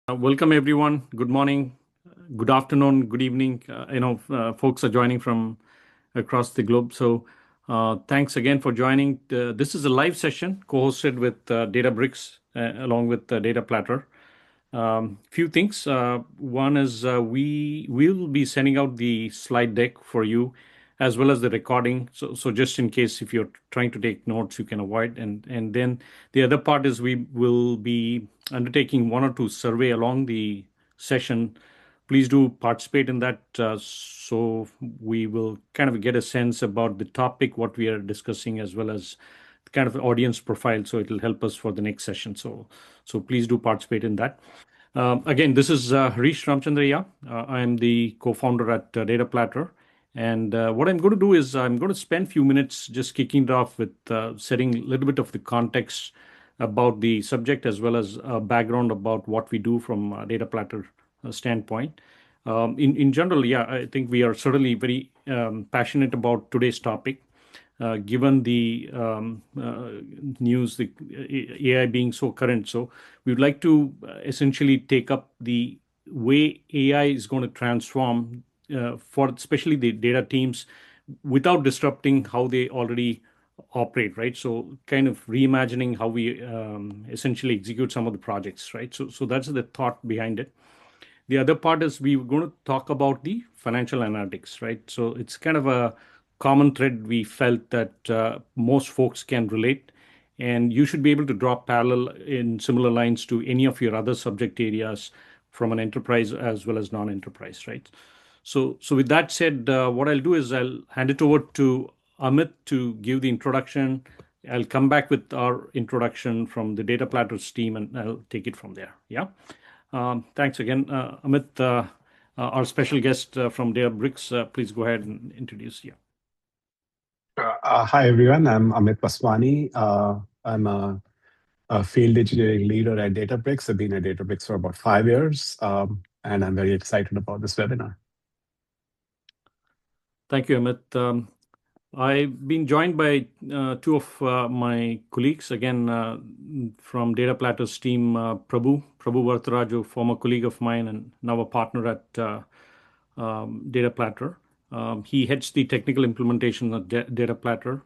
Welcome everyone. Good morning, good afternoon, good evening. Folks are joining from across the globe. Thanks again for joining. This is a live session co-hosted with Databricks along with Dataplatr. Few things. One is we will be sending out the slide deck for you as well as the recording. So just in case if you're trying to take notes, you can avoid. And then the other part is we will be undertaking one or two survey along the session. Please do participate in that so we will kind of get a sense about the topic, what we are discussing, as well as the kind of audience profile. So it will help us for the next session. So please do participate in that. Again, this is Harish Ramchandra. I am the co-founder at Dataplatr. And what I'm going to do is I'm going to spend a few minutes just kicking it off with setting a little bit of the context about the subject as well as background about what we do from a Dataplatr standpoint. In general, I think we are certainly very passionate about today's topic. Given the news, the AI being so current. So we would like to essentially take up the way AI is going to transform for especially the data teams without disrupting how they already operate, right? So kind of reimagining how we essentially execute some of the projects, right? So that's the thought behind it. The other part is we're going to talk about the financial analytics, right? So it's kind of a common thread we felt that most folks can relate, and you should be able to draw parallel in similar lines to any of your other subject areas from an enterprise as well as non-enterprise, right? So with that said, what I'll do is I'll hand it over to Amit to give the introduction. I'll come back with our introduction from the Dataplatr team, and I'll take it from there. Yeah. Thanks again, Amit. Our special guest from Databricks, please go ahead and introduce you. Hi, everyone. I'm Amit Paswani. I'm a field engineering leader at Databricks. I've been at Databricks for about 5 years, and I'm very excited about this webinar. Thank you, Amit. I've been joined by two of my colleagues, again, from Dataplatr's team, Prabhu Vartaraju, former colleague of mine and now a partner at Dataplatr. He heads the technical implementation of Dataplatr.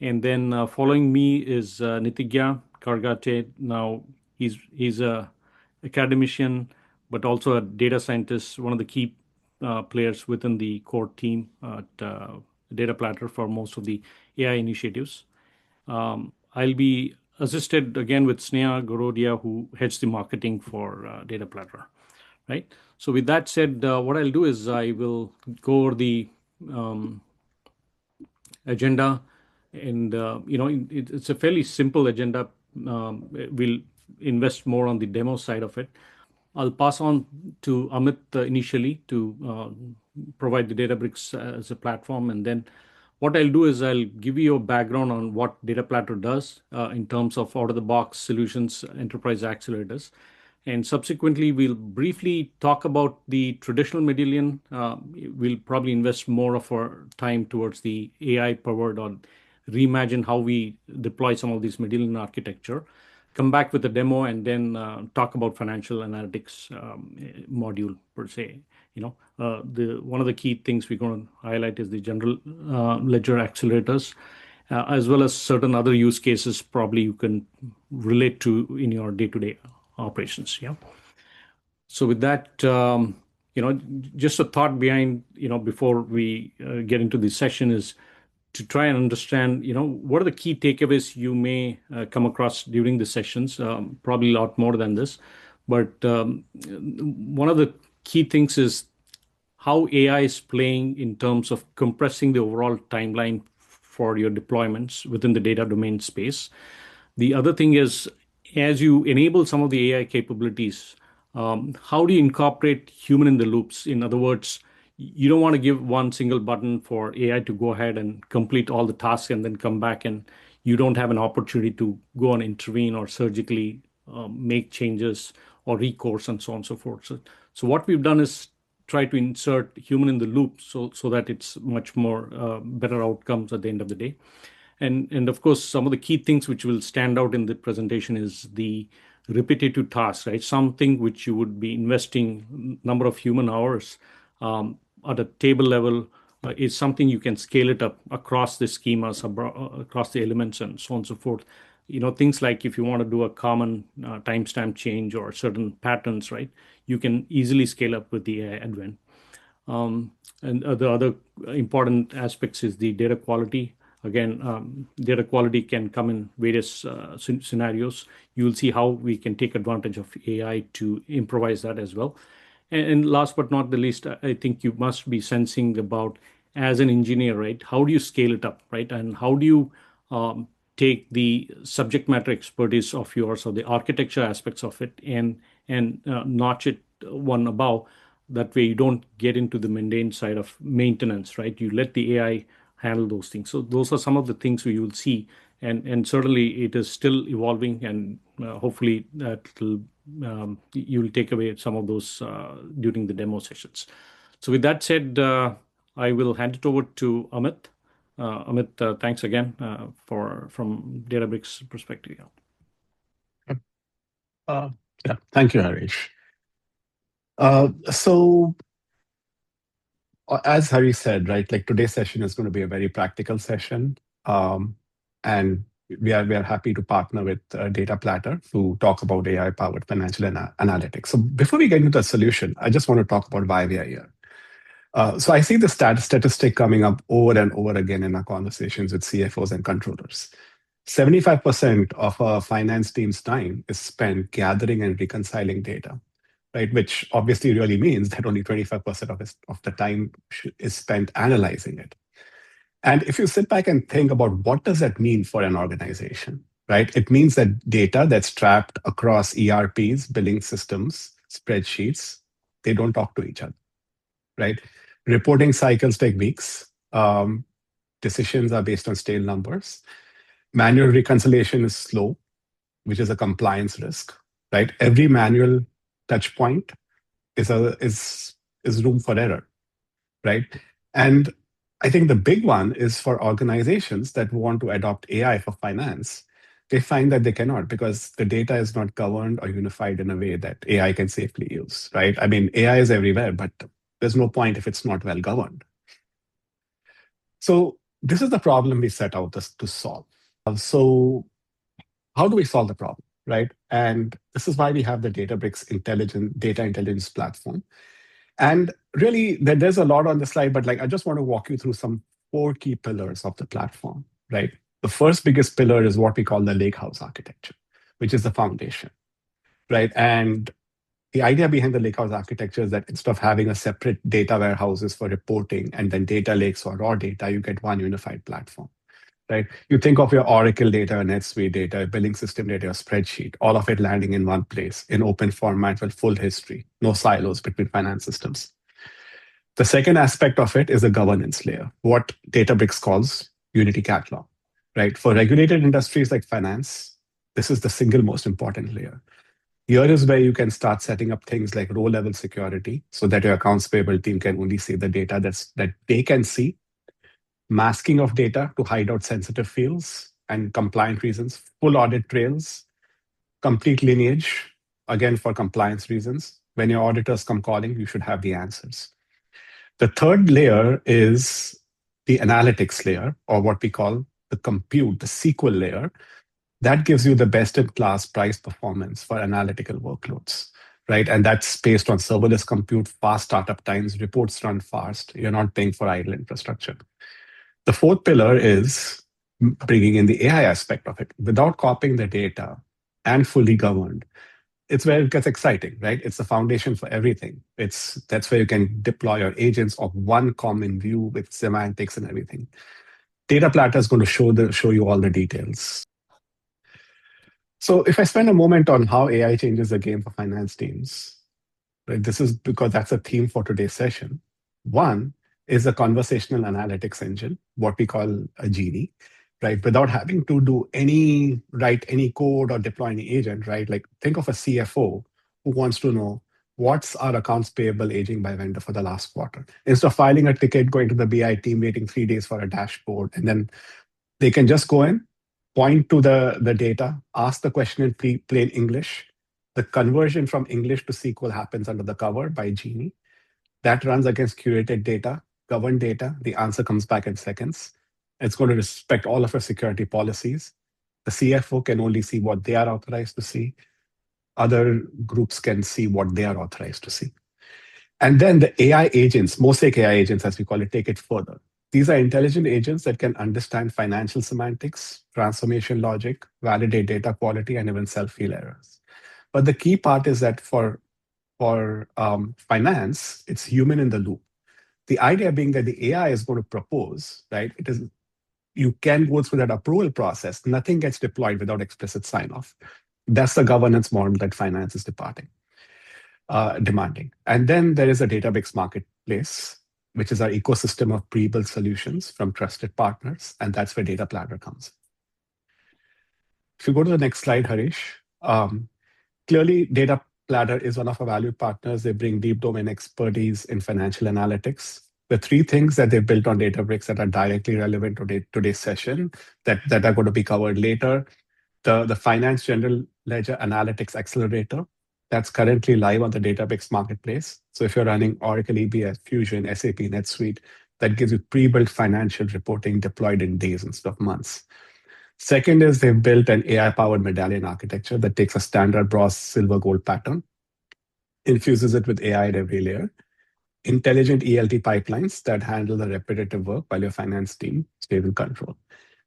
And then following me is Nitigya Kargate. Now, he's a academician, but also a data scientist, one of the key players within the core team at Dataplatr for most of the AI initiatives. I'll be assisted again with Sneha Gorodia, who heads the marketing for Dataplatr, right? So with that said, what I'll do is I will go over the agenda, and it's a fairly simple agenda. We'll invest more on the demo side of it. I'll pass on to Amit initially to provide the Databricks as a platform. And then what I'll do is I'll give you a background on what Dataplatr does in terms of out-of-the-box solutions, enterprise accelerators. And subsequently, we'll briefly talk about the traditional Medallion. We'll probably invest more of our time towards the AI-powered or reimagine how we deploy some of these Medallion architecture. Come back with a demo and then talk about financial analytics module per se. One of the key things we're going to highlight is the general ledger accelerators, as well as certain other use cases probably you can relate to in your day-to-day operations. Yeah. So with that, just a thought behind, before we get into the session is to try and understand, what are the key takeaways you may come across during the sessions, probably a lot more than this. But one of the key things is how AI is playing in terms of compressing the overall timeline for your deployments within the data domain space. The other thing is, as you enable some of the AI capabilities, how do you incorporate human in the loops? In other words, you don't want to give one single button for AI to go ahead and complete all the tasks and then come back and you don't have an opportunity to go and intervene or surgically make changes or recourse and so on and so forth. So what we've done is try to insert human in the loop so that it's much more better outcomes at the end of the day. And of course, some of the key things which will stand out in the presentation is the repetitive tasks, right? Something which you would be investing number of human hours at a table level is something you can scale it up across the schemas, across the elements, and so on and so forth. Things like if you want to do a common timestamp change or certain patterns, right? You can easily scale up with the AI advent. And the other important aspects is the data quality. Again, data quality can come in various scenarios. You'll see how we can take advantage of AI to improvise that as well. And last but not the least, I think you must be sensing about, as an engineer, right? How do you scale it up, right? And how do you take the subject matter expertise of yours or the architecture aspects of it and notch it one above. That way you don't get into the mundane side of maintenance, right? You let the AI handle those things. So those are some of the things we will see, and certainly it is still evolving, and hopefully that you'll take away some of those during the demo sessions. So with that said, I will hand it over to Amit. Amit, thanks again from Databricks perspective. Yeah, thank you, Harish. So as Hari said, right, like today's session is going to be a very practical session. And we are happy to partner with Dataplatr to talk about AI-powered financial analytics. So before we get into the solution, I just want to talk about why we are here. So I see the statistic coming up over and over again in our conversations with CFOs and controllers. 75% of a finance team's time is spent gathering and reconciling data, right? Which obviously really means that only 25% of the time is spent analyzing it. And if you sit back and think about what does that mean for an organization, right? It means that data that's trapped across ERPs, billing systems, spreadsheets, they don't talk to each other, right? Reporting cycles take weeks. Decisions are based on stale numbers. Manual reconciliation is slow, which is a compliance risk, right? Every manual touch point is room for error, right? And I think the big one is for organizations that want to adopt AI for finance. They find that they cannot because the data is not governed or unified in a way that AI can safely use, right? I mean, AI is everywhere, but there's no point if it's not well governed. So this is the problem we set out to solve. So how do we solve the problem, right? And this is why we have the Databricks data intelligence platform. And really, there's a lot on the slide, but I just want to walk you through some 4 key pillars of the platform, right? The first biggest pillar is what we call the lakehouse architecture, which is the foundation, right? And the idea behind the lakehouse architecture is that instead of having a separate data warehouses for reporting and then data lakes for raw data, you get one unified platform, right? You think of your Oracle data, NetSuite data, billing system data, your spreadsheet, all of it landing in one place in open format with full history, no silos between finance systems. The second aspect of it is the governance layer, what Databricks calls Unity Catalog, right? For regulated industries like finance, this is the single most important layer. Here is where you can start setting up things like row-level security so that your accounts payable team can only see the data that they can see, masking of data to hide out sensitive fields and compliant reasons, full audit trails, complete lineage, again, for compliance reasons. When your auditors come calling, you should have the answers. The third layer is the analytics layer, or what we call the compute, the SQL layer. That gives you the best-in-class price performance for analytical workloads, right? And that's based on serverless compute, fast startup times, reports run fast. You're not paying for idle infrastructure. The fourth pillar is bringing in the AI aspect of it. Without copying the data and fully governed, it's where it gets exciting, right? It's the foundation for everything. That's where you can deploy your agents of one common view with semantics and everything. Dataplatr is going to show you all the details. So if I spend a moment on how AI changes the game for finance teams, right, this is because that's a theme for today's session. One is a conversational analytics engine, what we call a Genie, right? Without having to write any code or deploy any agent, right? Like think of a CFO who wants to know what's our accounts payable aging by vendor for the last quarter. Instead of filing a ticket, going to the BI team, waiting 3 days for a dashboard, and then they can just go in, point to the data, ask the question in plain English, The conversion from English to SQL happens under the cover by Genie. That runs against curated data, governed data. The answer comes back in seconds. It's going to respect all of our security policies. The CFO can only see what they are authorized to see. Other groups can see what they are authorized to see. And then the AI agents, Mosaic AI agents, as we call it, take it further. These are intelligent agents that can understand financial semantics, transformation logic, validate data quality, and even self-heal errors. But the key part is that for finance, it's human in the loop. The idea being that the AI is going to propose, right? It is you can go through that approval process. Nothing gets deployed without explicit sign-off. That's the governance model that finance is demanding. And then there is a Databricks marketplace, which is our ecosystem of pre-built solutions from trusted partners, and that's where Dataplatr comes. If you go to the next slide, Harish, clearly Dataplatr is one of our valued partners. They bring deep domain expertise in financial analytics. The three things that they built on Databricks that are directly relevant to today's session that are going to be covered later. The Finance General Ledger Analytics Accelerator, that's currently live on the Databricks marketplace. So if you're running Oracle EBS, Fusion, SAP, NetSuite, that gives you pre-built financial reporting deployed in days instead of months. Second is they've built an AI-powered medallion architecture that takes a standard bronze, silver, gold pattern, infuses it with AI at every layer, intelligent ELT pipelines that handle the repetitive work while your finance team stays in control.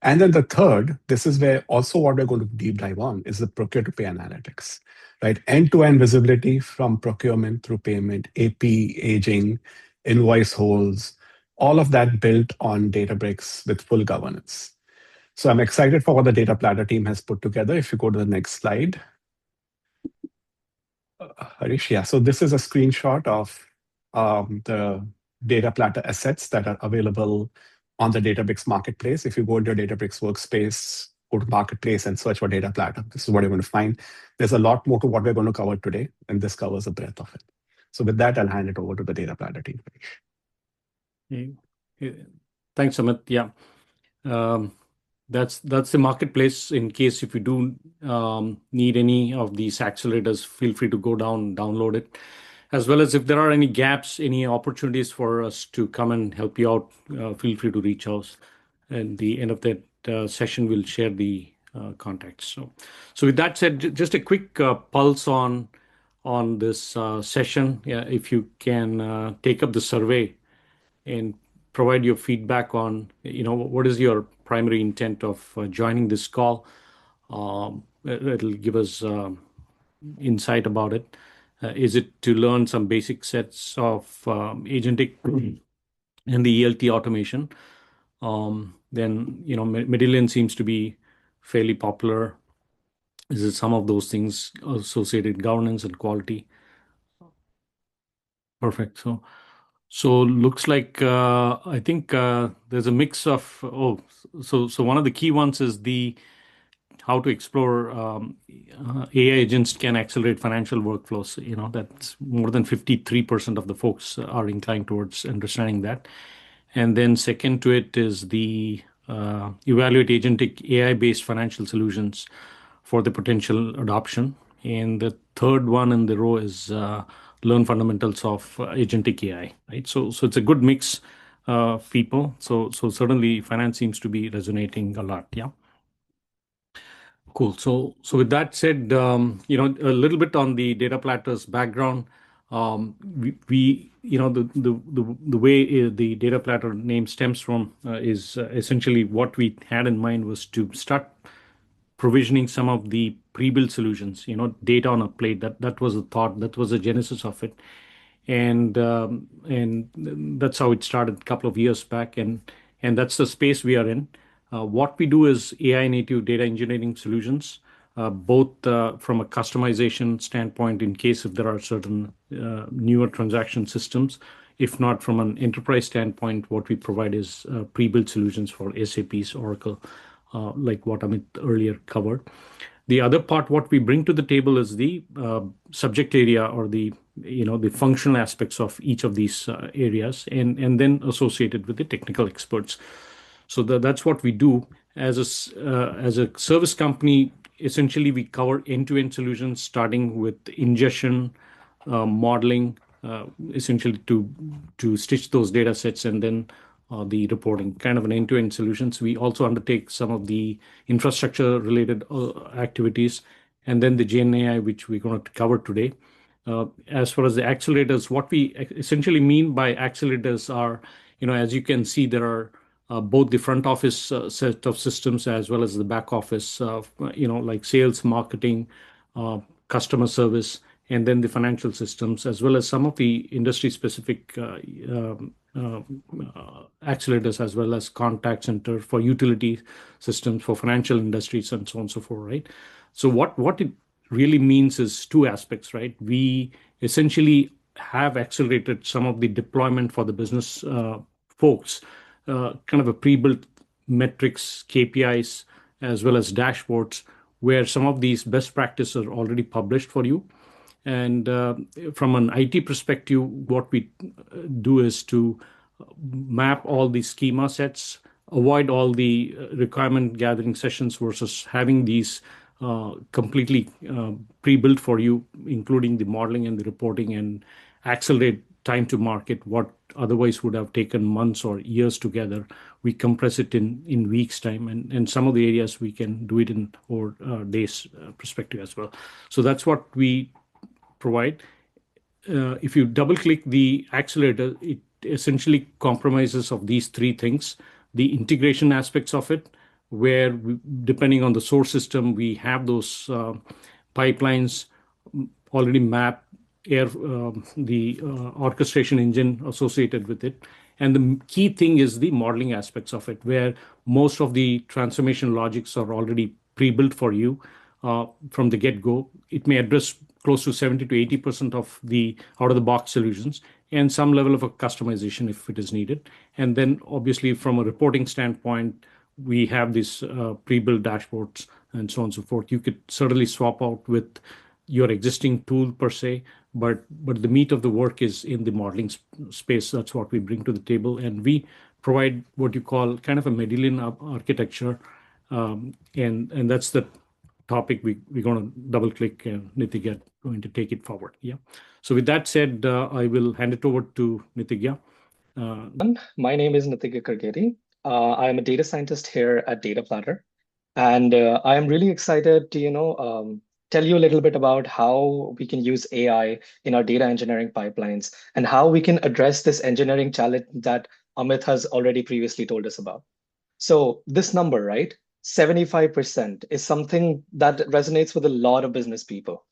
And then the third, this is where also what we're going to deep dive on, is the procure-to-pay analytics, right? End-to-end visibility from procurement through payment, AP, aging, invoice holds, all of that built on Databricks with full governance. So I'm excited for what the Dataplatr team has put together. If you go to the next slide. Harish, yeah. So this is a screenshot of the Dataplatr assets that are available on the Databricks marketplace. If you go into your Databricks workspace, go to marketplace and search for Dataplatr, this is what you're going to find. There's a lot more to what we're going to cover today, and this covers the breadth of it. So with that, I'll hand it over to the Dataplatr team. Thanks, Amit. Yeah. That's the marketplace. In case if you do need any of these accelerators, feel free to go down, download it. As well as if there are any gaps, any opportunities for us to come and help you out, feel free to reach out. At the end of that session, we'll share the contacts. So with that said, just a quick pulse on this session. Yeah, if you can take up the survey and provide your feedback on, what is your primary intent of joining this call. It'll give us insight about it. Is it to learn some basic sets of agentic and the ELT automation? Then, Medallion seems to be fairly popular. Is it some of those things associated governance and quality? Perfect. So looks like I think there's a mix of so one of the key ones is the how to explore AI agents can accelerate financial workflows. That's more than 53% of the folks are inclined towards understanding that. And then second to it is the evaluate agentic AI-based financial solutions for the potential adoption. And the third one in the row is learn fundamentals of agentic AI, right? So it's a good mix of people. So certainly finance seems to be resonating a lot. Yeah. Cool. So with that said, a little bit on the Dataplatr's background. We the way the Dataplatr name stems from is essentially what we had in mind was to start provisioning some of the pre-built solutions, data on a plate. That was the thought. That was the genesis of it, and that's how it started a couple of years back, and that's the space we are in. What we do is AI native data engineering solutions, both from a customization standpoint in case if there are certain newer transaction systems. If not from an enterprise standpoint, what we provide is pre-built solutions for SAP's Oracle, like what Amit earlier covered. The other part, what we bring to the table is the subject area or the functional aspects of each of these areas, and then associated with the technical experts. So that's what we do as a service company. essentially we cover end-to-end solutions, starting with ingestion, modeling, essentially to stitch those data sets, and then the reporting, kind of an end-to-end solutions. We also undertake some of the infrastructure-related activities, and then the GenAI, which we're going to cover today. As far as the accelerators, what we essentially mean by accelerators are, as you can see, there are both the front office set of systems as well as the back office, like sales, marketing, customer service, and then the financial systems, as well as some of the industry-specific accelerators, as well as contact center for utility systems for financial industries, and so on and so forth, right? So what it really means is two aspects, right? We essentially have accelerated some of the deployment for the business folks, kind of a pre-built metrics, KPIs, as well as dashboards, where some of these best practices are already published for you. And from an IT perspective, what we do is to map all the schema sets, avoid all the requirement gathering sessions versus having these completely pre-built for you, including the modeling and the reporting, and accelerate time to market, what otherwise would have taken months or years together. We compress it in weeks' time, and some of the areas we can do it in or days perspective as well. So that's what we provide. If you double click the accelerator, it essentially compromises of these three things: the integration aspects of it, where depending on the source system, we have those pipelines already mapped, the orchestration engine associated with it. And the key thing is the modeling aspects of it, where most of the transformation logics are already pre-built for you from the get-go. It may address close to 70 to 80% of the out-of-the-box solutions, and some level of a customization if it is needed. And then obviously from a reporting standpoint, we have these pre-built dashboards and so on and so forth. You could certainly swap out with your existing tool per se, but the meat of the work is in the modeling space. That's what we bring to the table, and we provide what you call kind of a Medallion architecture, and that's the topic we're going to double click, and Nitigya going to take it forward. Yeah. So with that said, I will hand it over to Nitigya. My name is Nitigya Kargeti. I am a data scientist here at Dataplatr, and I am really excited to tell you a little bit about how we can use AI in our data engineering pipelines and how we can address this engineering challenge that Amit has already previously told us about. So this number, right, 75% is something that resonates with a lot of business people.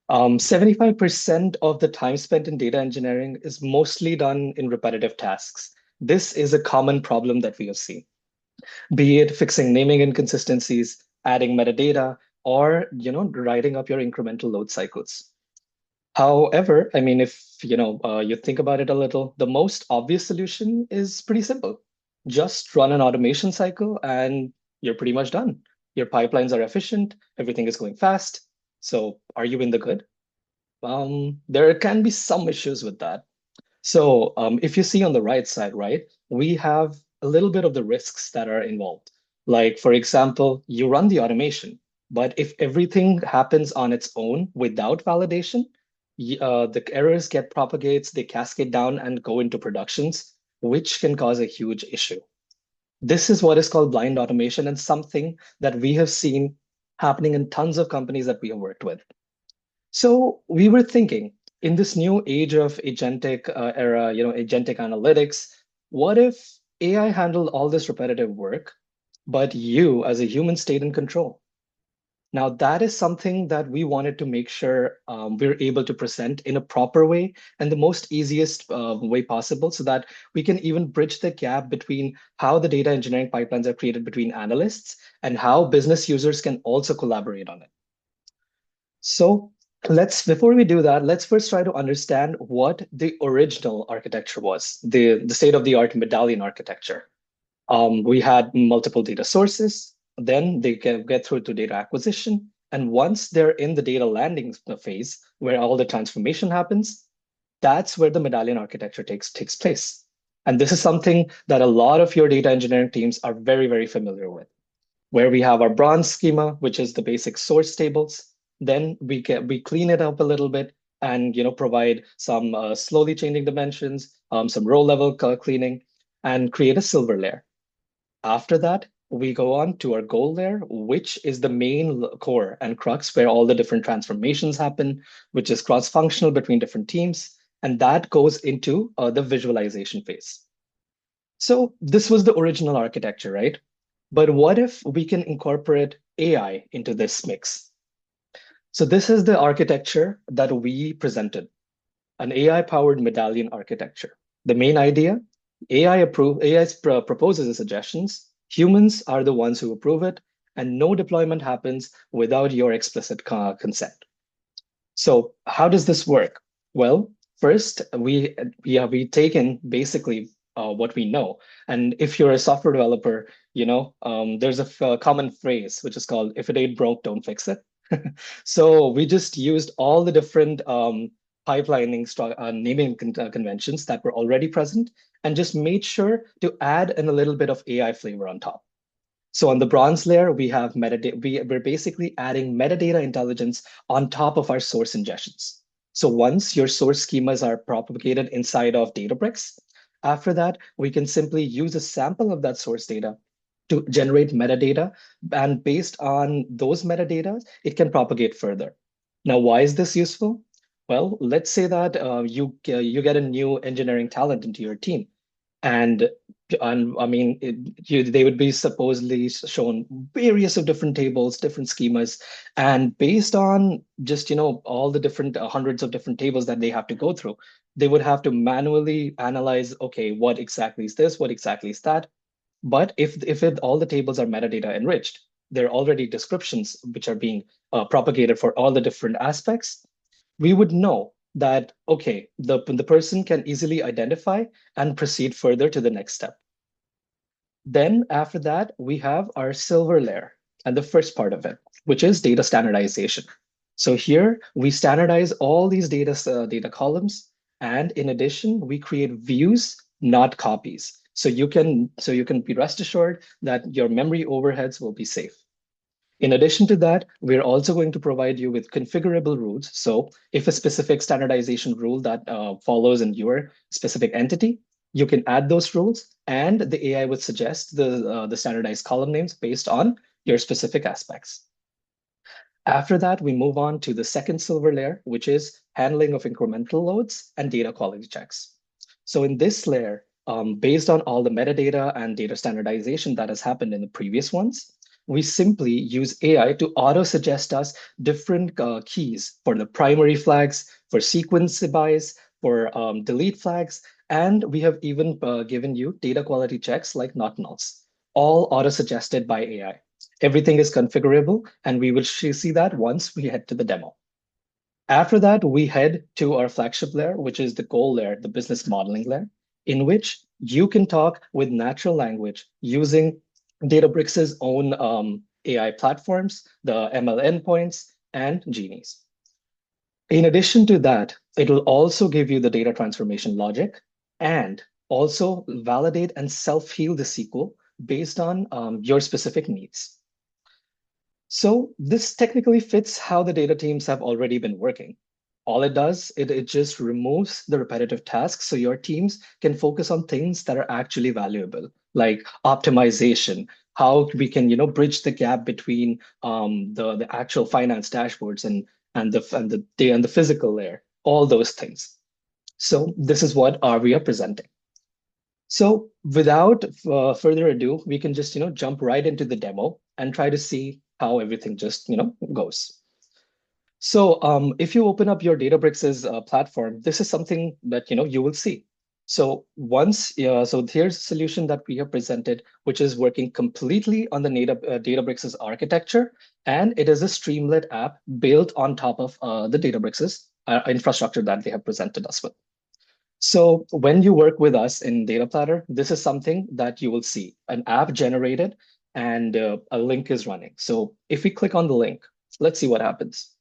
75% of the time spent in data engineering is mostly done in repetitive tasks. This is a common problem that we have seen, be it fixing naming inconsistencies, adding metadata, or writing up your incremental load cycles. However, I mean, if you think about it a little, the most obvious solution is pretty simple. Just run an automation cycle and you're pretty much done. Your pipelines are efficient, everything is going fast. So are you in the good? There can be some issues with that. So if you see on the right side, right, we have a little bit of the risks that are involved. Like, for example, you run the automation, but if everything happens on its own without validation, the errors get propagates, they cascade down and go into productions, which can cause a huge issue. This is what is called blind automation, and something that we have seen happening in tons of companies that we have worked with. So we were thinking, in this new age of agentic era, agentic analytics, what if AI handled all this repetitive work, but you as a human stayed in control? Now, that is something that we wanted to make sure we're able to present in a proper way and the most easiest way possible, so that we can even bridge the gap between how the data engineering pipelines are created between analysts and how business users can also collaborate on it. So before we do that, let's first try to understand what the original architecture was, the state-of-the-art medallion architecture. We had multiple data sources, then they can get through to data acquisition. And once they're in the data landing phase, where all the transformation happens, that's where the medallion architecture takes place. And this is something that a lot of your data engineering teams are very, very familiar with. where we have our bronze schema, which is the basic source tables. Then we clean it up a little bit and provide some slowly changing dimensions, some row level cleaning, and create a silver layer. After that, we go on to our gold layer, which is the main core and crux where all the different transformations happen, which is cross-functional between different teams. And that goes into the visualization phase. So this was the original architecture, right? But what if we can incorporate AI into this mix? So this is the architecture that we presented, an AI-powered medallion architecture. The main idea, AI proposes the suggestions, humans are the ones who approve it, and no deployment happens without your explicit consent. So how does this work? Well, first, we take in basically what we know. And if you're a software developer, there's a common phrase, which is called, if it ain't broke, don't fix it. So we just used all the different pipelining naming conventions that were already present and just made sure to add in a little bit of AI flavor on top. So on the bronze layer, we have metadata. We're basically adding metadata intelligence on top of our source ingestions. So once your source schemas are propagated inside of Databricks, after that, we can simply use a sample of that source data to generate metadata. And based on those metadata, it can propagate further. Now, why is this useful? Well, let's say that you get a new engineering talent into your team. And I mean, they would be supposedly shown various of different tables, different schemas, and based on just all the different hundreds of different tables that they have to go through, they would have to manually analyze. Okay, what exactly is this? What exactly is that? But if all the tables are metadata enriched, there are already descriptions which are being propagated for all the different aspects. We would know that, okay, the person can easily identify and proceed further to the next step. Then after that, we have our silver layer and the first part of it, which is data standardization. So here we standardize all these data columns. And in addition, we create views, not copies. So you can be rest assured that your memory overheads will be safe. In addition to that, we're also going to provide you with configurable rules. So if a specific standardization rule that follows in your specific entity, you can add those rules and the AI would suggest the standardized column names based on your specific aspects. After that, we move on to the second silver layer, which is handling of incremental loads and data quality checks. So in this layer, based on all the metadata and data standardization that has happened in the previous ones, we simply use AI to auto-suggest us different keys for the primary flags, for sequence buys, for delete flags, and we have even given you data quality checks like not nulls, all auto-suggested by AI. Everything is configurable, and we will see that once we head to the demo. After that, we head to our flagship layer, which is the goal layer, the business modeling layer, in which you can talk with natural language using Databricks' own AI platforms, the ML endpoints, and genies. In addition to that, it will also give you the data transformation logic and also validate and self-heal the SQL based on your specific needs. So this technically fits how the data teams have already been working. All it does, it just removes the repetitive tasks so your teams can focus on things that are actually valuable, like optimization, how we can bridge the gap between the actual finance dashboards and the physical layer, all those things. So this is what we are presenting. So without further ado, we can just jump right into the demo and try to see how everything just goes. So if you open up your Databricks' platform, this is something that you will see. So so here's a solution that we have presented, which is working completely on the Databricks' architecture, and it is a Streamlit app built on top of the Databricks' infrastructure that they have presented us with. So when you work with us in Dataplatr, this is something that you will see, an app generated and a link is running. So if we click on the link, let's see what happens.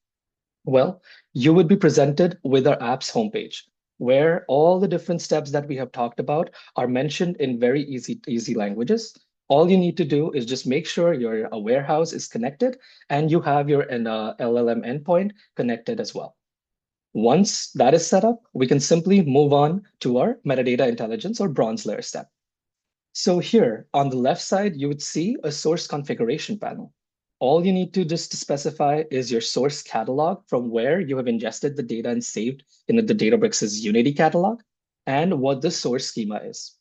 Well, you would be presented with our app's homepage, where all the different steps that we have talked about are mentioned in very easy languages. All you need to do is just make sure your warehouse is connected and you have your LLM endpoint connected as well. Once that is set up, we can simply move on to our metadata intelligence or bronze layer step. So here on the left side, you would see a source configuration panel. All you need to just specify is your source catalog from where you have ingested the data and saved in the Databricks' Unity catalog and what the source schema is.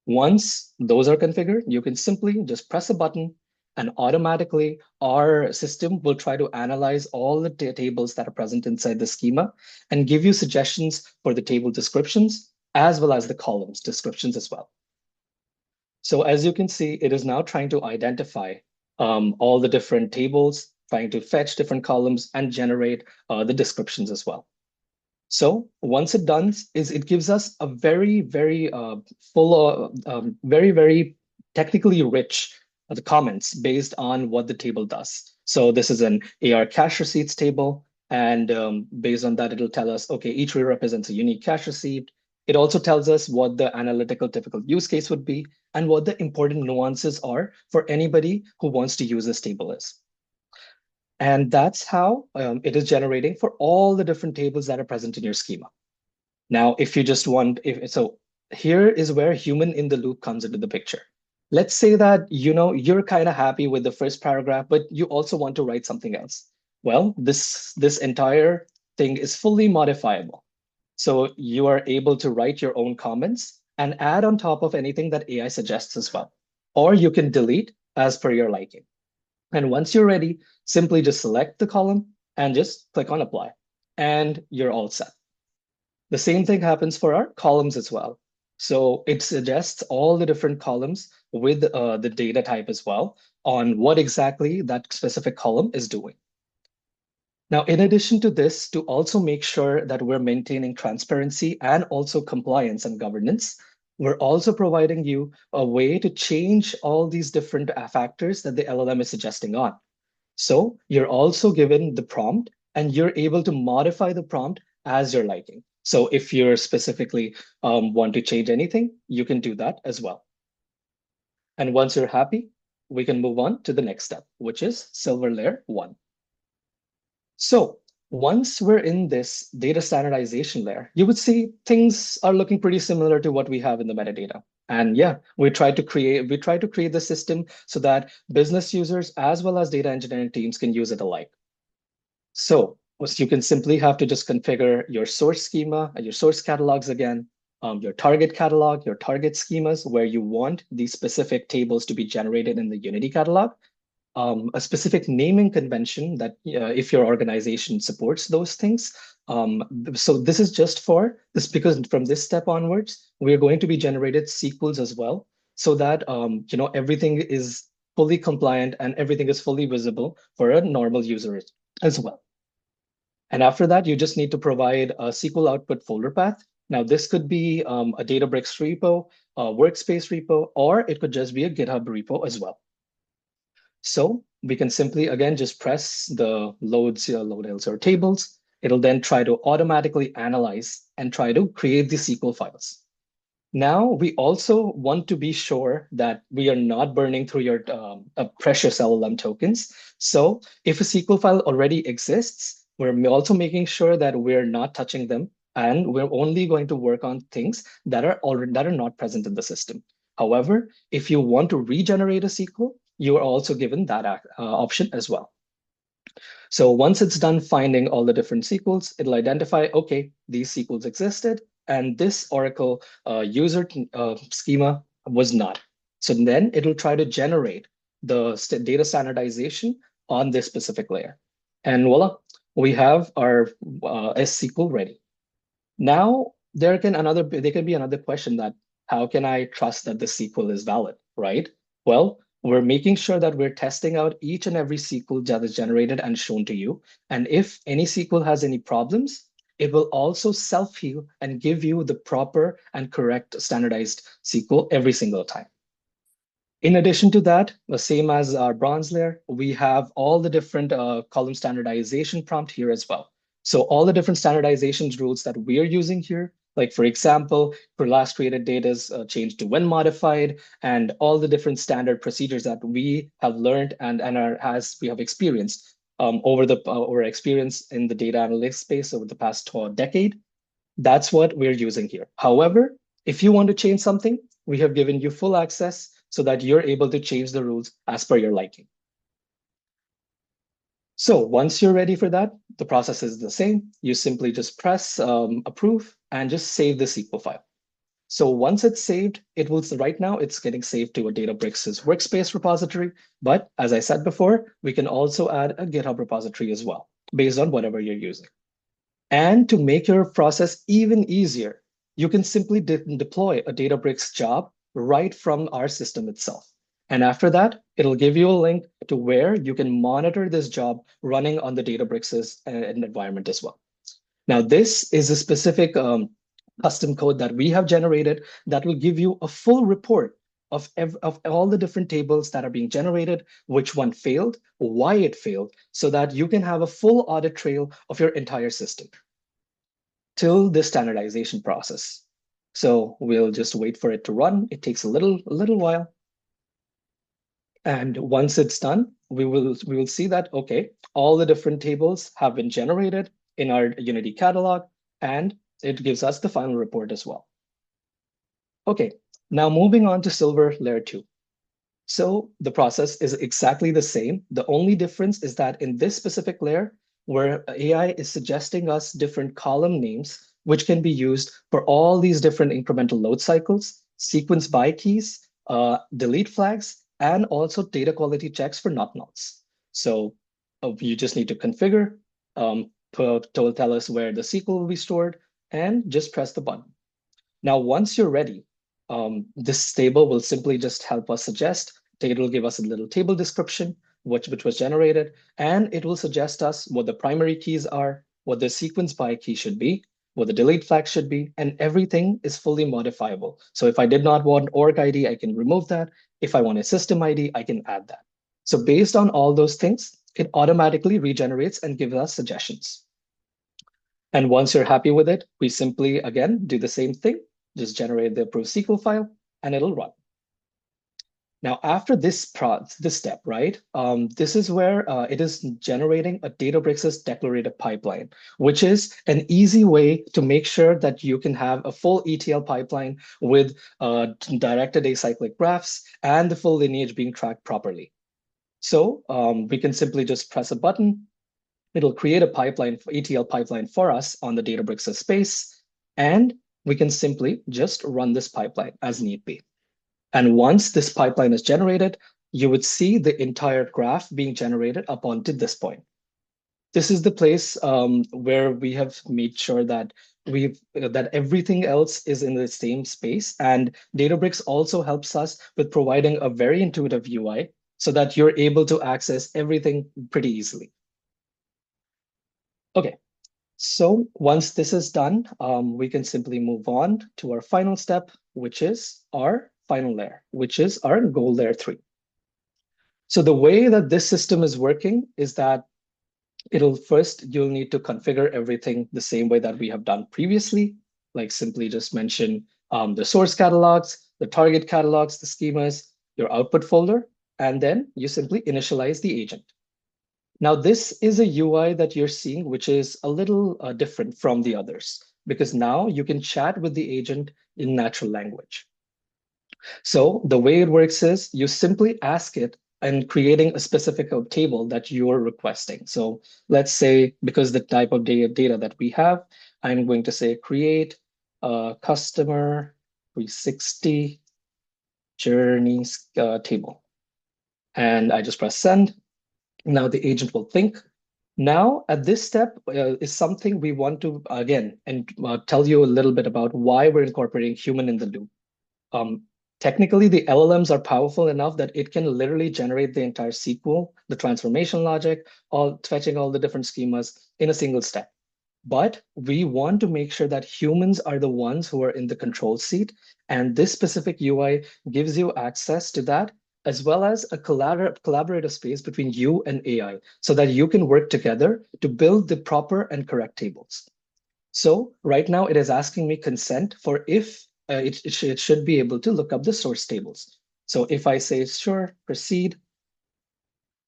Once those are configured, you can simply just press a button and automatically our system will try to analyze all the tables that are present inside the schema and give you suggestions for the table descriptions as well as the columns descriptions as well. So as you can see, it is now trying to identify all the different tables, trying to fetch different columns and generate the descriptions as well. So once it done, it gives us a very, very very technically rich comments based on what the table does. So this is an AR cash receipts table. And based on that, it'll tell us, okay, each row represents a unique cash receipt. It also tells us what the analytical typical use case would be and what the important nuances are for anybody who wants to use this table is. And that's how it is generating for all the different tables that are present in your schema. Now, if you just want, so here is where human in the loop comes into the picture. Let's say that you're kind of happy with the first paragraph, but you also want to write something else. Well, this entire thing is fully modifiable. So you are able to write your own comments and add on top of anything that AI suggests as well. Or you can delete as per your liking. And once you're ready, simply just select the column and just click on apply. And you're all set. The same thing happens for our columns as well. So it suggests all the different columns with the data type as well on what exactly that specific column is doing. Now, in addition to this, to also make sure that we're maintaining transparency and also compliance and governance, we're also providing you a way to change all these different factors that the LLM is suggesting on. So you're also given the prompt and you're able to modify the prompt as you're liking. So if you're specifically want to change anything, you can do that as well. And once you're happy, we can move on to the next step, which is silver layer 1. So once we're in this data standardization layer, you would see things are looking pretty similar to what we have in the metadata. And yeah, we try to create the system so that business users as well as data engineering teams can use it alike. So you can simply have to just configure your source schema and your source catalogs again, your target catalog, your target schemas, where you want these specific tables to be generated in the Unity catalog. A specific naming convention that if your organization supports those things. So this is just for this, because from this step onwards, we're going to be generated SQLs as well, so that everything is fully compliant and everything is fully visible for a normal user as well. And after that, you just need to provide a SQL output folder path. Now, this could be a Databricks repo, a workspace repo, or it could just be a GitHub repo as well. So we can simply, again, just press the load else or tables. It'll then try to automatically analyze and try to create the SQL files. Now, we also want to be sure that we are not burning through your precious LLM tokens. So if a SQL file already exists, we're also making sure that we're not touching them. And we're only going to work on things that are not present in the system. However, if you want to regenerate a SQL, you are also given that option as well. So once it's done finding all the different SQLs, it'll identify, okay, these SQLs existed, and this Oracle user schema was not. So then it'll try to generate the data standardization on this specific layer. And voila, we have our SQL ready. Now, there can be another question that, how can I trust that the SQL is valid, right? Well, we're making sure that we're testing out each and every SQL that is generated and shown to you. And if any SQL has any problems, it will also self-heal and give you the proper and correct standardized SQL every single time. In addition to that, the same as our bronze layer, we have all the different column standardization prompt here as well. So all the different standardization rules that we're using here Like for example, for last created data is changed to when modified, and all the different standard procedures that we have learned and are as we have experienced over our experience in the data analytics space over the past decade. That's what we're using here. However, if you want to change something, we have given you full access so that you're able to change the rules as per your liking. So once you're ready for that, the process is the same. You simply just press approve and just save the SQL file. So once it's saved, it will, right now it's getting saved to a Databricks workspace repository. But as I said before, we can also add a GitHub repository as well, based on whatever you're using. And to make your process even easier, you can simply deploy a Databricks job right from our system itself. And after that, it'll give you a link to where you can monitor this job running on the Databricks environment as well. Now, this is a specific custom code that we have generated that will give you a full report of all the different tables that are being generated, which one failed, why it failed, so that you can have a full audit trail of your entire system till the standardization process. So we'll just wait for it to run. It takes a little while. And once it's done, we will see that, okay, all the different tables have been generated in our Unity catalog, and it gives us the final report as well. Okay, now moving on to Silver Layer 2. So the process is exactly the same. The only difference is that in this specific layer, where AI is suggesting us different column names, which can be used for all these different incremental load cycles, sequence by keys, delete flags, and also data quality checks for not nulls. So you just need to configure, tell us where the SQL will be stored, and just press the button. Now, once you're ready, this table will simply just help us suggest. It will give us a little table description, which was generated, and it will suggest us what the primary keys are, what the sequence by key should be, what the delete flag should be, and everything is fully modifiable. So if I did not want org ID, I can remove that. If I want a system ID, I can add that. So based on all those things, it automatically regenerates and gives us suggestions. And once you're happy with it, we simply, again, do the same thing, just generate the approved SQL file, and it'll run. Now, after this step, right, this is where it is generating a Databricks declarative pipeline, which is an easy way to make sure that you can have a full ETL pipeline with directed acyclic graphs and the full lineage being tracked properly. So we can simply just press a button. It'll create a pipeline, ETL pipeline for us on the Databricks space, and we can simply just run this pipeline as need be. And once this pipeline is generated, you would see the entire graph being generated up until this point. This is the place where we have made sure that that everything else is in the same space. And Databricks also helps us with providing a very intuitive UI so that you're able to access everything pretty easily. Okay, so once this is done, we can simply move on to our final step, which is our final layer, which is our goal layer 3. So the way that this system is working is that you'll need to configure everything the same way that we have done previously, like simply just mention the source catalogs, the target catalogs, the schemas, your output folder, and then you simply initialize the agent. Now, this is a UI that you're seeing, which is a little different from the others, because now you can chat with the agent in natural language. So the way it works is you simply ask it and creating a specific table that you're requesting. So let's say, because the type of data that we have, I'm going to say create a customer 360 journeys table. And I just press send. Now the agent will think. Now, at this step is something we want to, again, and tell you a little bit about why we're incorporating human in the loop. Technically, the LLMs are powerful enough that it can literally generate the entire SQL, the transformation logic, fetching all the different schemas in a single step. But we want to make sure that humans are the ones who are in the control seat. And this specific UI gives you access to that, as well as a collaborative space between you and AI, so that you can work together to build the proper and correct tables. So right now it is asking me consent for if it should be able to look up the source tables. So if I say, sure, proceed,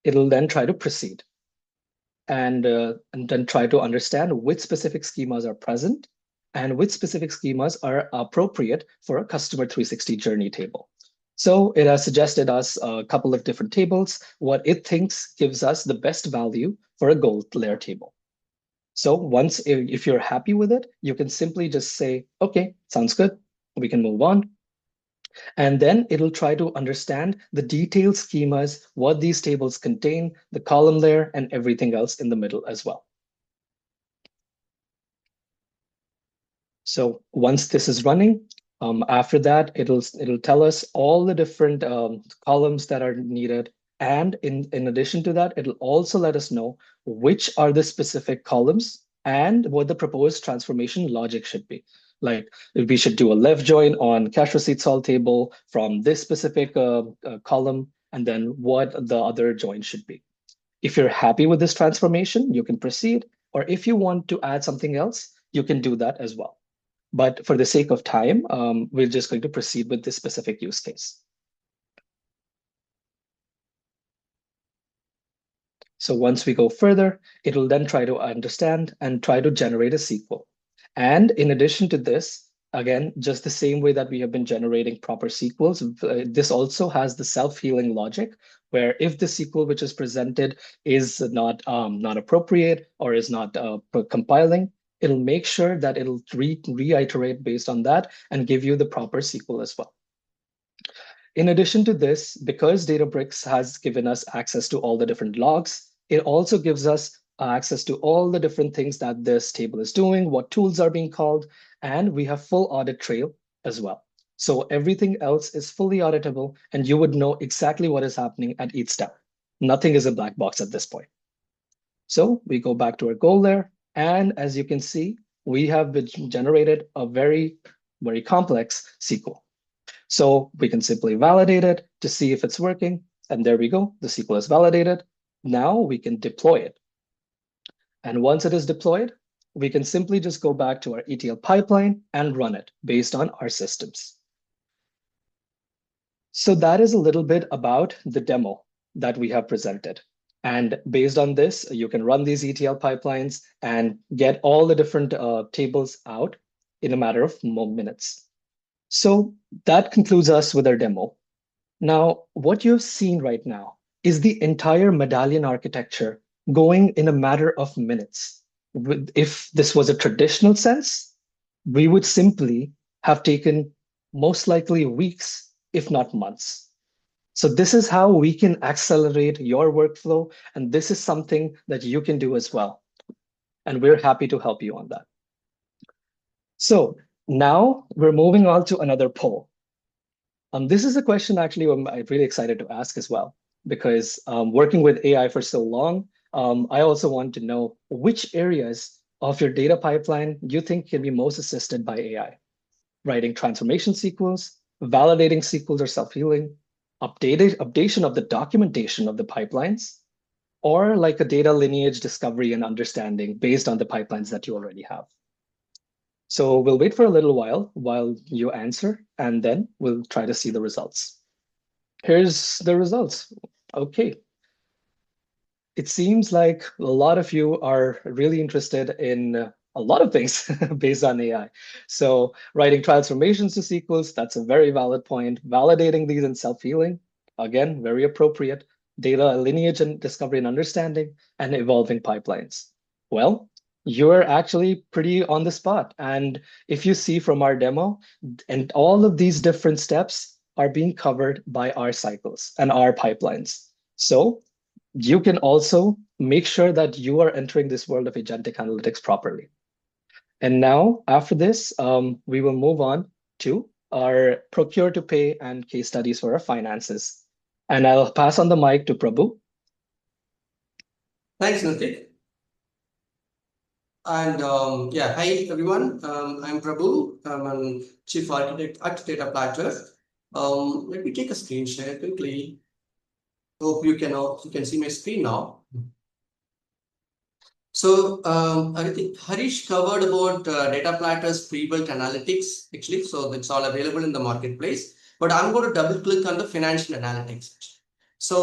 it'll then try to proceed and then try to understand which specific schemas are present and which specific schemas are appropriate for a customer 360 journey table. So it has suggested us a couple of different tables, what it thinks gives us the best value for a gold layer table. So once, if you're happy with it, you can simply just say, okay, sounds good, we can move on. And then it'll try to understand the detailed schemas, what these tables contain, the column layer, and everything else in the middle as well. So once this is running, after that, it'll tell us all the different columns that are needed. And in addition to that, it'll also let us know which are the specific columns and what the proposed transformation logic should be. Like we should do a left join on cash receipts all table from this specific column, and then what the other join should be. If you're happy with this transformation, you can proceed. Or if you want to add something else, you can do that as well. But for the sake of time, we're just going to proceed with this specific use case. So once we go further, it will then try to understand and try to generate a SQL. And in addition to this, again, just the same way that we have been generating proper SQLs, this also has the self-healing logic, where if the SQL which is presented is not appropriate or is not compiling, it'll make sure that it'll reiterate based on that and give you the proper SQL as well. In addition to this, because Databricks has given us access to all the different logs, it also gives us access to all the different things that this table is doing, what tools are being called, and we have full audit trail as well. So everything else is fully auditable, and you would know exactly what is happening at each step. Nothing is a black box at this point. So we go back to our goal there, and as you can see, we have generated a very, very complex SQL. So we can simply validate it to see if it's working. And there we go. The SQL is validated. Now we can deploy it. And once it is deployed, we can simply just go back to our ETL pipeline and run it based on our systems. So that is a little bit about the demo that we have presented. And based on this, you can run these ETL pipelines and get all the different tables out in a matter of minutes. So that concludes us with our demo. Now, what you've seen right now is the entire medallion architecture going in a matter of minutes. If this was a traditional sense, we would simply have taken most likely weeks, if not months. So this is how we can accelerate your workflow, and this is something that you can do as well. And we're happy to help you on that. So now we're moving on to another poll. This is a question actually I'm really excited to ask as well, because working with AI for so long, I also want to know which areas of your data pipeline you think can be most assisted by AI. Writing transformation SQLs, validating SQLs or self-healing, updation of the documentation of the pipelines, or like a data lineage discovery and understanding based on the pipelines that you already have. So we'll wait for a little while you answer, and then we'll try to see the results. Here's the results. Okay. It seems like a lot of you are really interested in a lot of things based on AI. So writing transformations to SQLs, that's a very valid point. Validating these in self-healing, again, very appropriate. Data lineage and discovery and understanding, and evolving pipelines. Well, you're actually pretty on the spot. And if you see from our demo, and all of these different steps are being covered by our cycles and our pipelines. So you can also make sure that you are entering this world of agentic analytics properly. And now, after this, we will move on to our procure-to-pay and case studies for our finances. And I'll pass on the mic to Prabhu. Thanks, Natik. And yeah, hi everyone. I'm Prabhu. I'm a chief architect at Dataplatr. Let me take a screen share quickly. Hope you can see my screen now. So I think Harish covered about Dataplatr's pre-built analytics, actually. So it's all available in the marketplace. But I'm going to double click on the financial analytics. So,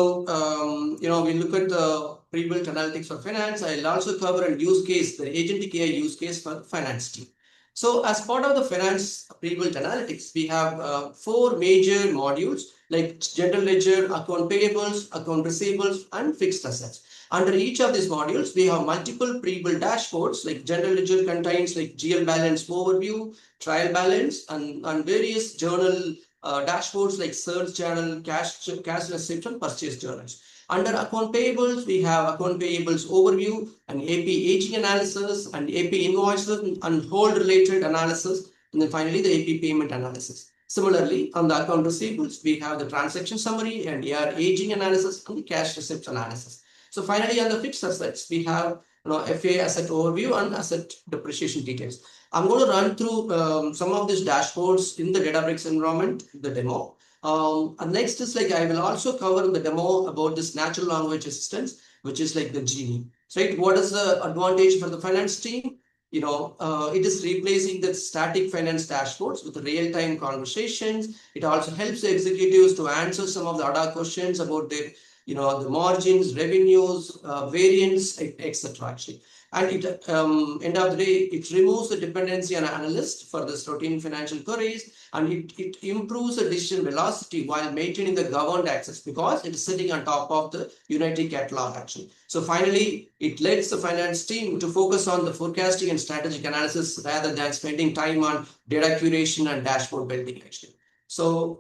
we look at the pre-built analytics for finance. I'll also cover a use case, the agentic AI use case for the finance team. So as part of the finance pre-built analytics, we have 4 major modules like general ledger, account payables, account receivables, and fixed assets. Under each of these modules, we have multiple pre-built dashboards, like general ledger contains like GL balance overview, trial balance, and various journal dashboards like search journal, cash receipts, and purchase journals. Under account payables, we have account payables overview and AP aging analysis and AP invoices and hold related analysis, and then finally the AP payment analysis. Similarly, on the account receivables, we have the transaction summary and AR aging analysis and the cash receipts analysis. So finally, on the fixed assets, we have FA asset overview and asset depreciation details. I'm going to run through some of these dashboards in the Databricks environment, the demo. And next is like I will also cover in the demo about this natural language assistance, which is like the Genie. So what is the advantage for the finance team? It is replacing the static finance dashboards with real-time conversations. It also helps the executives to answer some of the other questions about their, the margins, revenues, variance, etc. Actually. And it, end of the day, it removes the dependency on analysts for this routine financial queries, and it improves the decision velocity while maintaining the governed access because it is sitting on top of the Unity catalog actually. So finally, it lets the finance team to focus on the forecasting and strategic analysis rather than spending time on data curation and dashboard building actually. So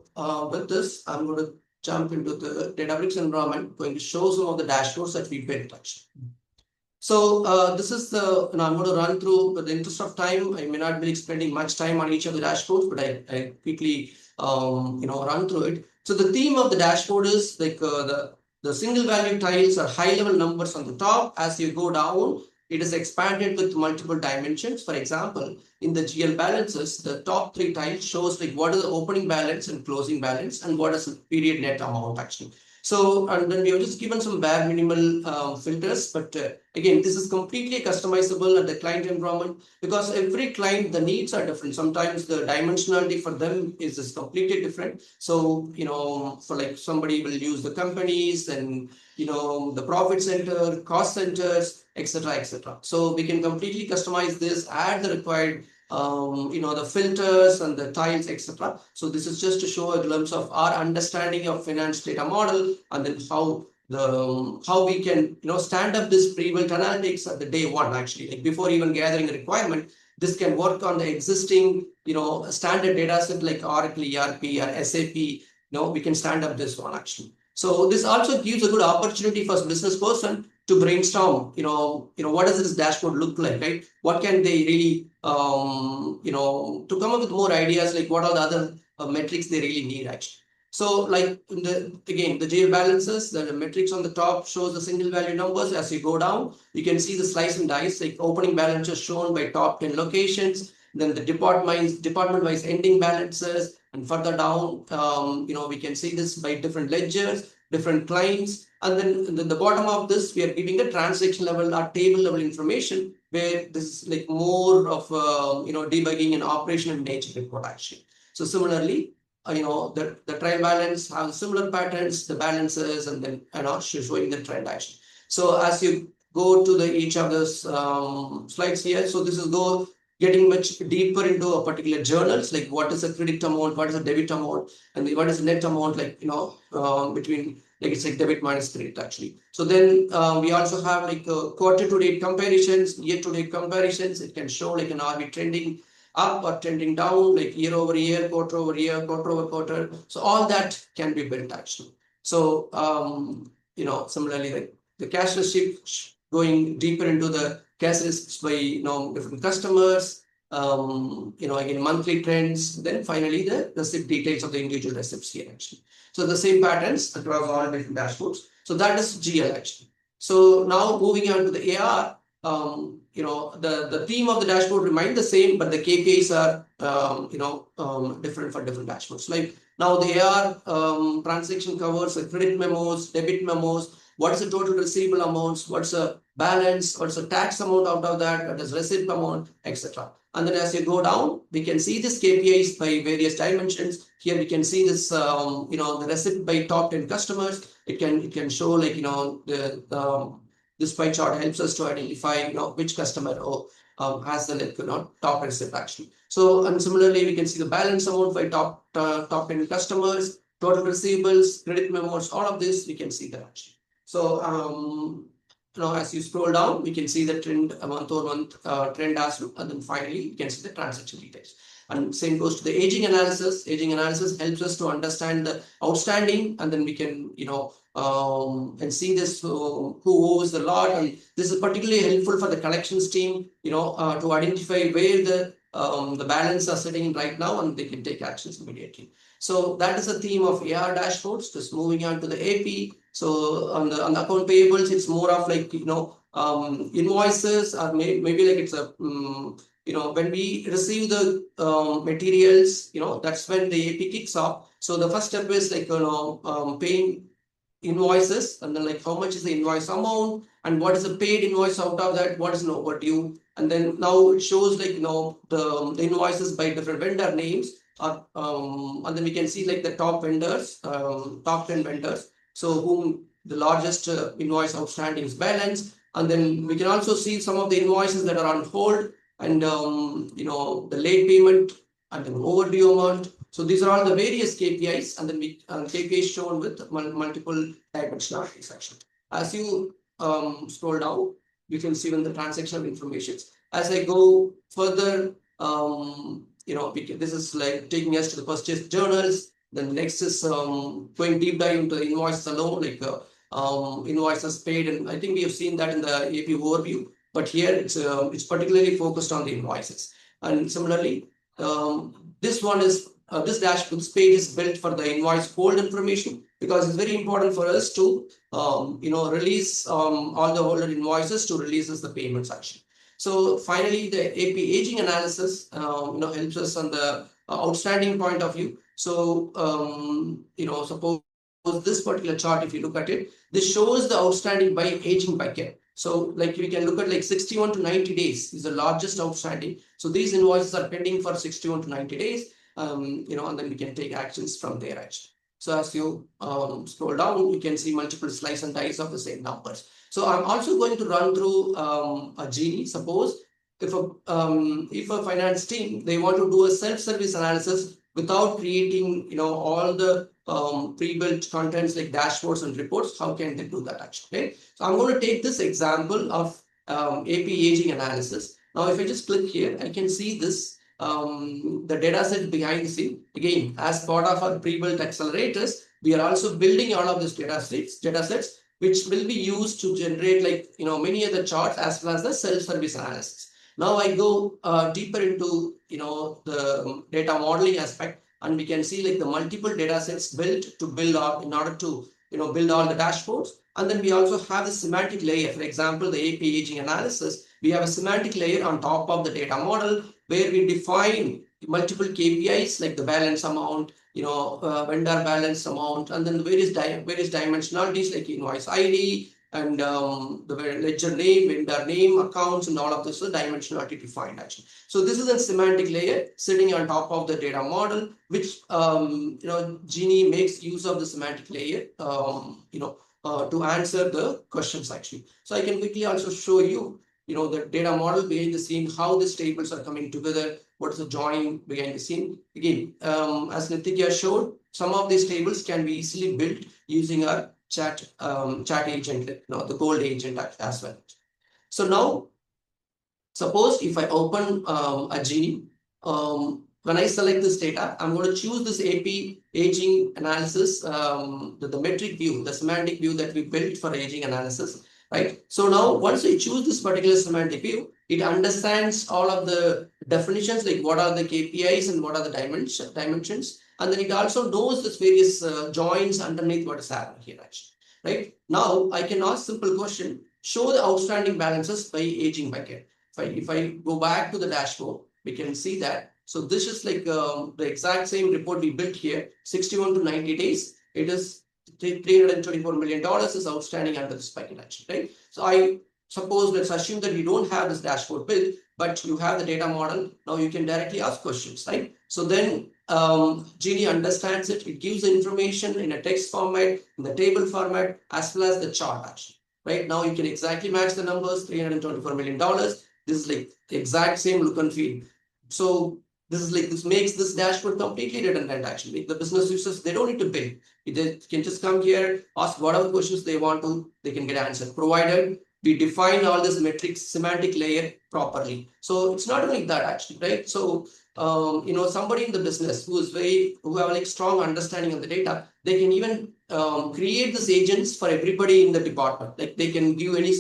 with this, I'm going to jump into the Databricks environment, going to show some of the dashboards that we built actually. So this is the, I'm going to run through with the interest of time. I may not be spending much time on each of the dashboards, but I quickly, run through it. So the theme of the dashboard is like the single value tiles are high level numbers on the top. As you go down, it is expanded with multiple dimensions. For example, in the GL balances, the top 3 tiles shows like what is the opening balance and closing balance and what is the period net amount actually. So, and then we have just given some bare minimal filters, but again, this is completely customizable at the client environment because every client, the needs are different. Sometimes the dimensionality for them is completely different. So, for like somebody will use the companies and, the profit center, cost centers, etc., etc. So we can completely customize this, add the required the filters and the tiles, etc. So this is just to show a glimpse of our understanding of finance data model and then how we can stand up this pre-built analytics at the day one actually, like before even gathering a requirement. This can work on the existing standard data set like Oracle, ERP or SAP. We can stand up this one actually. So this also gives a good opportunity for a business person to brainstorm, what does this dashboard look like, right? What can they really, to come up with more ideas, like what are the other metrics they really need actually. So like the GL balances, the metrics on the top shows the single value numbers. As you go down, you can see the slice and dice, like opening balances shown by top 10 locations, then the department-wise ending balances, and further down, we can see this by different ledgers, different clients, and then the bottom of this, we are giving the transaction level or table level information, where this is like more of debugging and operational nature report actually. So similarly, the trial balance have similar patterns, the balances, and then showing the trend actually. So as you go to each of those slides here, so this is getting much deeper into a particular journals, like what is a credit amount, what is a debit amount, and what is the net amount, like between, like it's like debit minus credit actually. So then we also have like quarter to date comparisons, year to date comparisons. It can show like are we trending up or trending down, like year over year, quarter over year, quarter over quarter. So all that can be built actually. So similarly, like the cash receipt, going deeper into the cash receipts by different customers, again monthly trends, then finally the receipt details of the individual receipts here actually. So the same patterns across all different dashboards. So that is GL actually. So now moving on to the AR, the theme of the dashboard remains the same, but the KPIs are different for different dashboards. Like now the AR transaction covers the credit memos, debit memos, what is the total receivable amounts, what's the balance, what's the tax amount out of that, what is receipt amount, etc. And then as you go down, we can see this KPIs by various dimensions. Here we can see this, the receipt by top 10 customers. It can show like, this pie chart helps us to identify, which customer has the top receipt actually. So, and similarly, we can see the balance amount by top 10 customers, total receivables, credit memos, all of this, we can see that actually. So, as you scroll down, we can see the trend month-over-month trend as well, and then finally, you can see the transaction details. And same goes to the aging analysis. Aging analysis helps us to understand the outstanding, and then we can, and see this who owes the lot. And this is particularly helpful for the collections team, to identify where the balance are sitting right now, and they can take actions immediately. So that is the theme of AR dashboards. Just moving on to the AP. So on the account payables, it's more of like invoices, or maybe like it's a when we receive the materials, that's when the AP kicks off. So the first step is like paying invoices, and then like how much is the invoice amount, and what is the paid invoice out of that, what is overdue, and then now it shows like the invoices by different vendor names. And then we can see like the top vendors, top 10 vendors, so whom the largest invoice outstanding is balance. And then we can also see some of the invoices that are on hold, and the late payment and then overdue amount. So these are all the various KPIs, and then we KPIs shown with multiple dimensionalities actually. As you scroll down, you can see when the transactional information. As I go further, this is like taking us to the purchase journals. Then next is going deep dive into the invoices alone, like invoices paid, and I think we have seen that in the AP overview. But here it's particularly focused on the invoices. And similarly, this one is this dashboard, this page is built for the invoice hold information, because it's very important for us to release all the older invoices to releases the payments actually. So finally, the AP aging analysis helps us on the outstanding point of view. So suppose this particular chart, if you look at it, this shows the outstanding by aging bucket. So like we can look at like 61 to 90 days is the largest outstanding. So these invoices are pending for 61 to 90 days, and then we can take actions from there actually. So as you scroll down, you can see multiple slice and dice of the same numbers. So I'm also going to run through a Genie. Suppose if a finance team, they want to do a self-service analysis without creating all the pre-built contents like dashboards and reports, how can they do that actually? Okay? So I'm going to take this example of AP aging analysis. Now, if I just click here, I can see this the data set behind the scene. Again, as part of our pre-built accelerators, we are also building all of these data sets, which will be used to generate like many other charts as well as the self-service analysis. Now I go deeper into the data modeling aspect, and we can see like the multiple data sets built to build up in order to build all the dashboards. And then we also have the semantic layer. For example, the AP aging analysis, we have a semantic layer on top of the data model where we define multiple KPIs like the balance amount, vendor balance amount, and then the various dimensionalities like invoice ID and the ledger name, vendor name, accounts, and all of this is dimensionality defined actually. So this is a semantic layer sitting on top of the data model, which Genie makes use of the semantic layer to answer the questions actually. So I can quickly also show you the data model behind the scene, how these tables are coming together, what is the join behind the scene. Again, as Nitika showed, some of these tables can be easily built using our chat agent, the gold agent as well. So now, suppose if I open a Genie, when I select this data, I'm going to choose this AP aging analysis, the metric view, the semantic view that we built for aging analysis. Right. So now once I choose this particular semantic view, it understands all of the definitions, like what are the KPIs and what are the dimensions. And then it also knows this various joins underneath what is happening here actually. Right. Now I can ask simple question, show the outstanding balances by aging bucket. If I go back to the dashboard, we can see that. So this is like the exact same report we built here, 61 to 90 days. It is $324 million is outstanding under this bucket action, right? So I suppose let's assume that you don't have this dashboard built, but you have the data model. Now you can directly ask questions, right? So then Genie understands it. It gives the information in a text format, in the table format, as well as the chart action. Right now you can exactly match the numbers, $324 million. This is like the exact same look and feel. So this makes this dashboard completely redundant actually. The business users, they don't need to build. They can just come here, ask whatever questions they want to, they can get answered, provided we define all this metrics semantic layer properly. So it's not only that actually, right? So somebody in the business who have like strong understanding of the data, they can even create these agents for everybody in the department. Like they can give any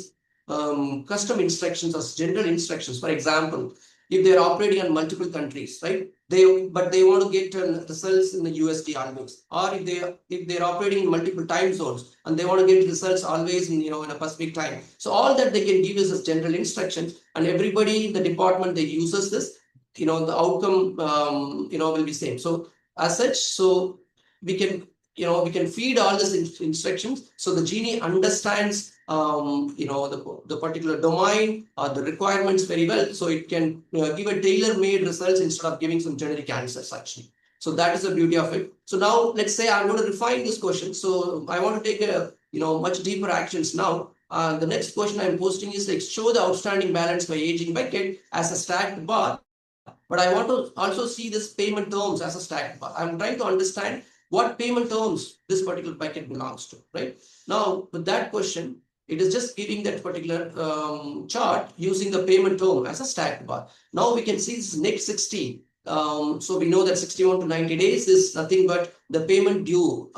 custom instructions or general instructions. For example, if they're operating in multiple countries, right? But they want to get results in the USD always, or if they're operating in multiple time zones and they want to get results always in in a Pacific time. So all that they can give us as general instructions, and everybody in the department that uses this, the outcome will be same. So as such, so we can feed all these instructions, so the Genie understands the particular domain or the requirements very well, so it can give a tailor-made results instead of giving some generic answers actually. So that is the beauty of it. So now let's say I'm going to refine this question. So I want to take a much deeper actions now. The next question I'm posting is like show the outstanding balance by aging bucket as a stacked bar. But I want to also see this payment terms as a stacked bar. I'm trying to understand what payment terms this particular bucket belongs to, right? Now, with that question, it is just giving that particular chart using the payment term as a stacked bar. Now we can see this next 60. So we know that 61 to 90 days is nothing but the payment due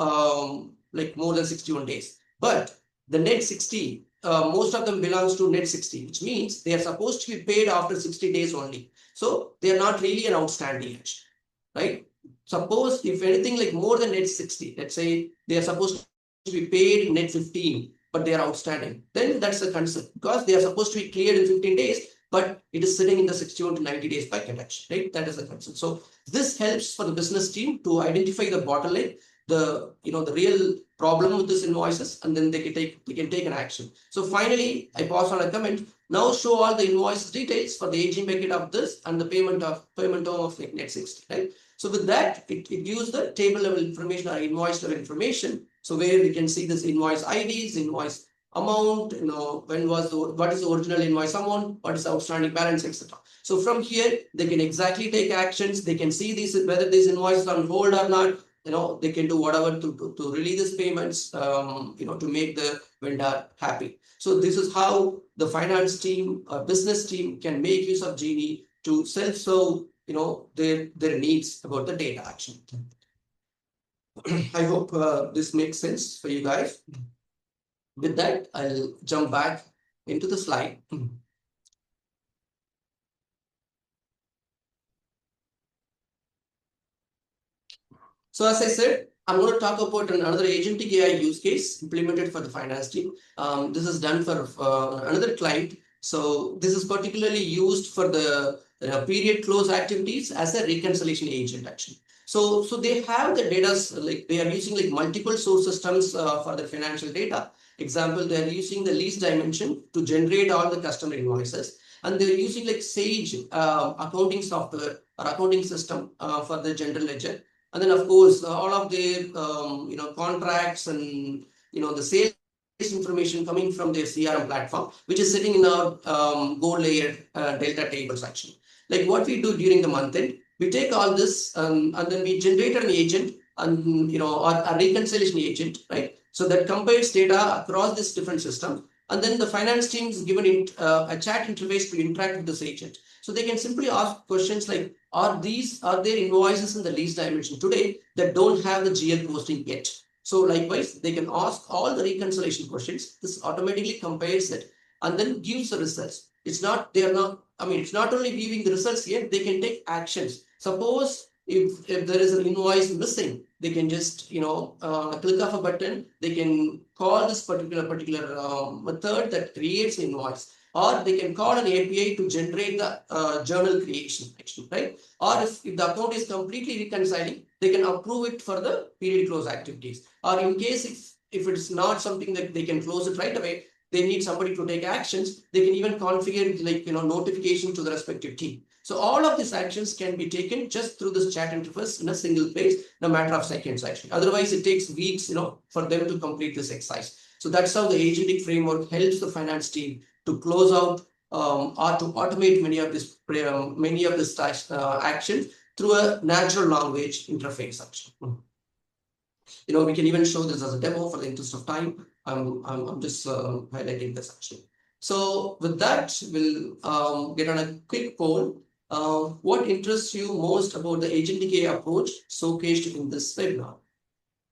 like more than 61 days. But the net 60, most of them belongs to net 60, which means they are supposed to be paid after 60 days only. So they are not really an outstanding edge, right? Suppose if anything like more than net 60, let's say they are supposed to be paid net 15, but they are outstanding, then that's a concern because they are supposed to be cleared in 15 days, but it is sitting in the 61 to 90 days bucket actually, right? That is a concern. So this helps for the business team to identify the bottleneck, the real problem with this invoices, and then they can take an action. So finally, I pass on a comment. Now show all the invoice details for the aging bucket of this and the payment term of like net 60, right? So with that, it gives the table level information or invoice level information. So where we can see this invoice IDs, invoice amount, what is the original invoice amount, what is the outstanding balance, etc. So from here, they can exactly take actions. They can see whether these invoices are on hold or not. They can do whatever to release these payments, to make the vendor happy. So this is how the finance team or business team can make use of Genie to self-serve, their needs about the data action. I hope this makes sense for you guys. With that, I'll jump back into the slide. So as I said, I'm going to talk about another agentic AI use case implemented for the finance team. This is done for another client. So this is particularly used for the period close activities as a reconciliation agent actually. So they have the data, like they are using like multiple source systems for the financial data. Example, they are using the lease dimension to generate all the customer invoices. And they're using like Sage accounting software or accounting system for the general ledger. And then, of course, all of their contracts and the sales information coming from their CRM platform, which is sitting in our gold layer delta tables actually. Like what we do during the month end, we take all this and then we generate an agent and or a reconciliation agent, right? So that compares data across this different system, and then the finance team is given a chat interface to interact with this agent. So they can simply ask questions like, are there invoices in the lease dimension today that don't have the GL posting yet? So likewise, they can ask all the reconciliation questions. This automatically compares it and then gives the results. It's not only giving the results here, they can take actions. Suppose if there is an invoice missing, they can just click of a button. They can call this particular method that creates the invoice, or they can call an API to generate the journal creation actually, right? Or if the account is completely reconciling, they can approve it for the period close activities. Or in case if if it's not something that they can close it right away, they need somebody to take actions. They can even configure like notification to the respective team. So all of these actions can be taken just through this chat interface in a single place in a matter of seconds actually. Otherwise, it takes weeks for them to complete this exercise. So that's how the agentic framework helps the finance team to close out or to automate many of this actions through a natural language interface actually. We can even show this as a demo for the interest of time. I'm just highlighting this actually. So with that, we'll get on a quick poll. What interests you most about the agentic AI approach showcased in this webinar?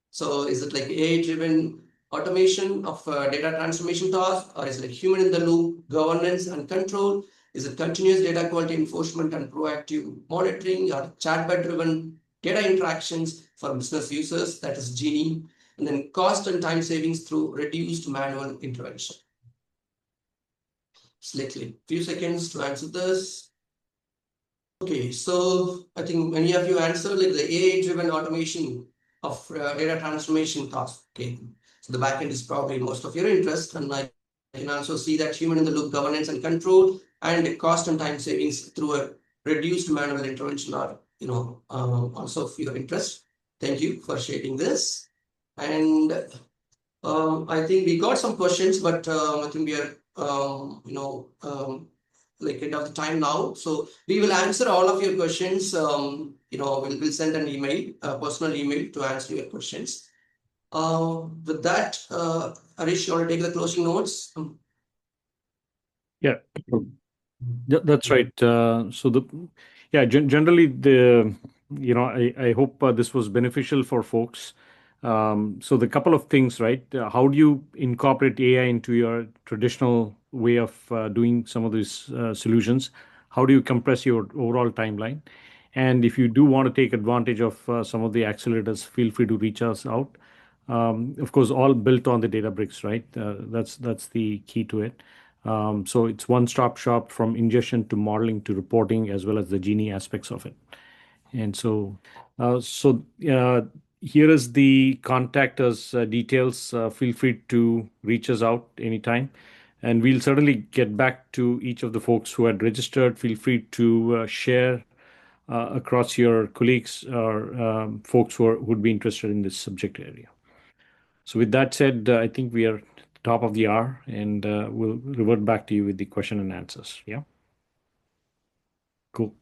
So is it like AI-driven automation of data transformation tasks, or is it like human-in-the-loop governance and control? Is it continuous data quality enforcement and proactive monitoring, or chatbot-driven data interactions for business users, that is Genie, and then cost and time savings through reduced manual intervention? Slightly a few seconds to answer this. Okay, so I think many of you answered like the AI-driven automation of data transformation tasks. Okay, so the backend is probably most of your interest, and I can also see that human-in-the-loop governance and control and cost and time savings through a reduced manual intervention are also of your interest. Thank you for sharing this. And I think we got some questions, but I think we are like end of the time now. So we will answer all of your questions. We'll send an email, a personal email to answer your questions. With that, Harish, you want to take the closing notes? Yeah, that's right. Generally I hope this was beneficial for folks. So the couple of things, right? How do you incorporate AI into your traditional way of doing some of these solutions? How do you compress your overall timeline? And if you do want to take advantage of some of the accelerators, feel free to reach us out. Of course, all built on the Databricks, right? That's the key to it. So it's one-stop shop from ingestion to modeling to reporting, as well as the Genie aspects of it. And here is the contact us details. Feel free to reach us out anytime, and we'll certainly get back to each of the folks who had registered. Feel free to share across your colleagues or folks who would be interested in this subject area. So with that said, I think we are at the top of the hour, and we'll revert back to you with the question and answers. Yeah. Cool.